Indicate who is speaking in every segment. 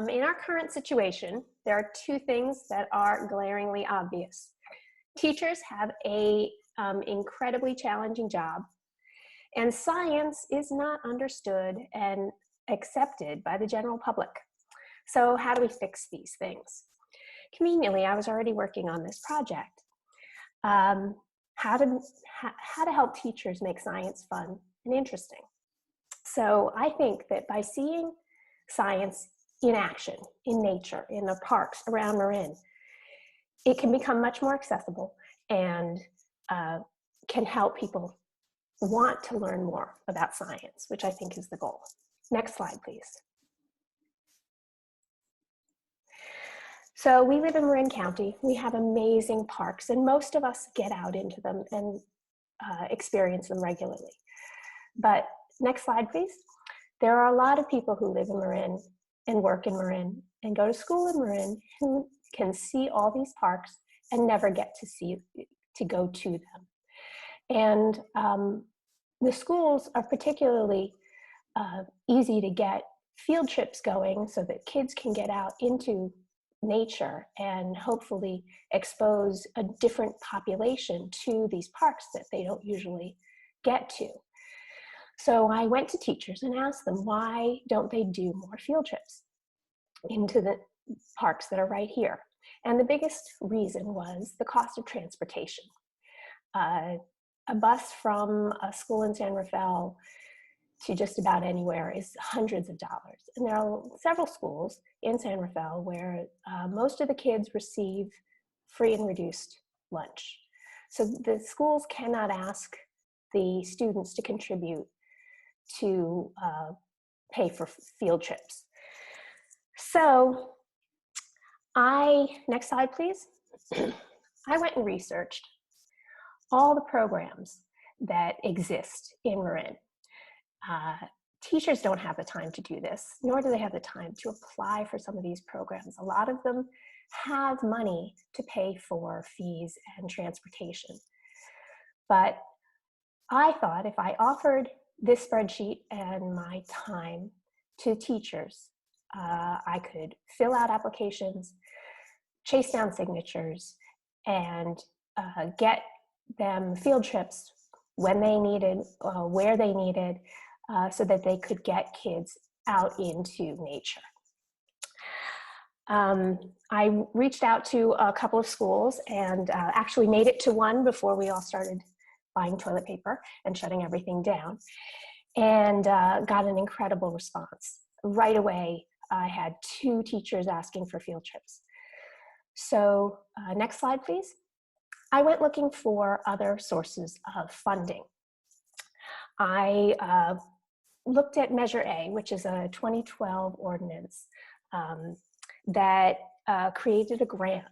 Speaker 1: In our current situation, there are two things that are glaringly obvious. Teachers have a incredibly challenging job, and science is not understood and accepted by the general public. So how do we fix these things? Conveniently, I was already working on this project. How to help teachers make science fun and interesting. So I think that by seeing science in action, in nature, in the parks around Marin, it can become much more accessible and can help people want to learn more about science, which I think is the goal. Next slide, please. So we live in Marin County. We have amazing parks, and most of us get out into them and experience them regularly. But next slide, please. There are a lot of people who live in Marin and work in Marin and go to school in Marin who can see all these parks and never get to go to them. And the schools are particularly easy to get field trips going so that kids can get out into nature and hopefully expose a different population to these parks that they don't usually get to. So I went to teachers and asked them, why don't they do more field trips into the parks that are right here? And the biggest reason was the cost of transportation. A bus from a school in San Rafael to just about anywhere is hundreds of dollars. And there are several schools in San Rafael where most of the kids receive free and reduced lunch. So the schools cannot ask the students to contribute to pay for field trips. So next slide, please. I went and researched all the programs that exist in Marin. Teachers don't have the time to do this, nor do they have the time to apply for some of these programs. A lot of them have money to pay for fees and transportation. But I thought if I offered this spreadsheet and my time to teachers, I could fill out applications, chase down signatures, and get them field trips when they needed, where they needed, so that they could get kids out into nature. I reached out to a couple of schools and actually made it to one before we all started buying toilet paper and shutting everything down, and got an incredible response. Right away, I had 2 teachers asking for field trips. So next slide, please. I went looking for other sources of funding. I looked at Measure A, which is a 2012 ordinance that created a grant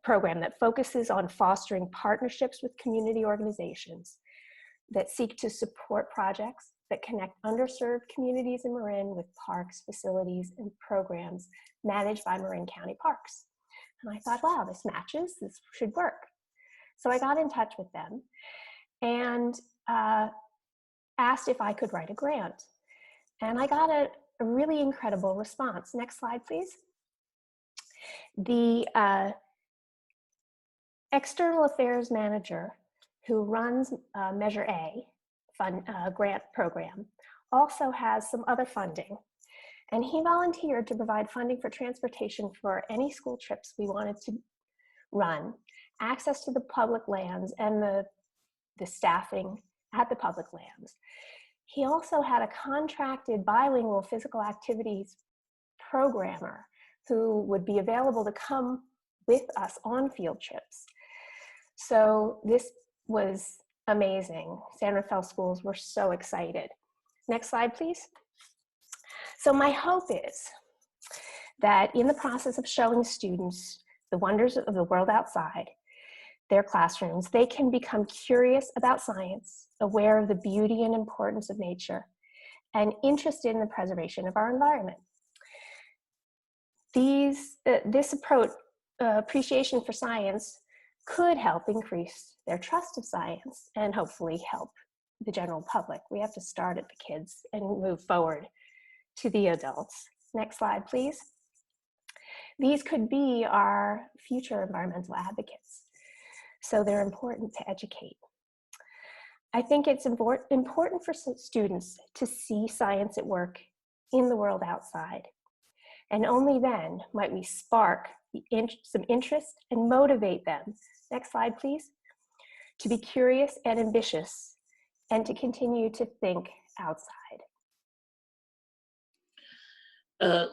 Speaker 1: program that focuses on fostering partnerships with community organizations that seek to support projects that connect underserved communities in Marin with parks, facilities, and programs managed by Marin County Parks. And I thought, wow, this matches, this should work. So I got in touch with them and asked if I could write a grant. And I got a really incredible response. Next slide, please. The external affairs manager who runs Measure A grant program also has some other funding. And he volunteered to provide funding for transportation for any school trips we wanted to run, access to the public lands and the staffing at the public lands. He also had a contracted bilingual physical activities programmer who would be available to come with us on field trips. So this was amazing. San Rafael schools were so excited. Next slide, please. So my hope is that in the process of showing students the wonders of the world outside their classrooms, they can become curious about science, aware of the beauty and importance of nature, and interested in the preservation of our environment. This approach, appreciation for science, could help increase their trust of science and hopefully help the general public. We have to start at the kids and move forward to the adults. Next slide, please. These could be our future environmental advocates, so they're important to educate. I think it's important for students to see science at work in the world outside, and only then might we spark some interest and motivate them, next slide please, to be curious and ambitious and to continue to think outside.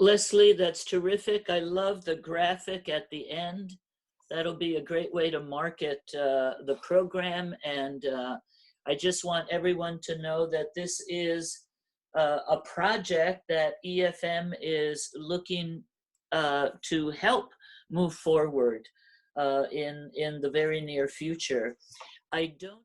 Speaker 2: Leslie, that's terrific. I love the graphic at the end. That'll be a great way to market the program. And I just want everyone to know that this is a project that EFM is looking to help move forward in the very near future. I don't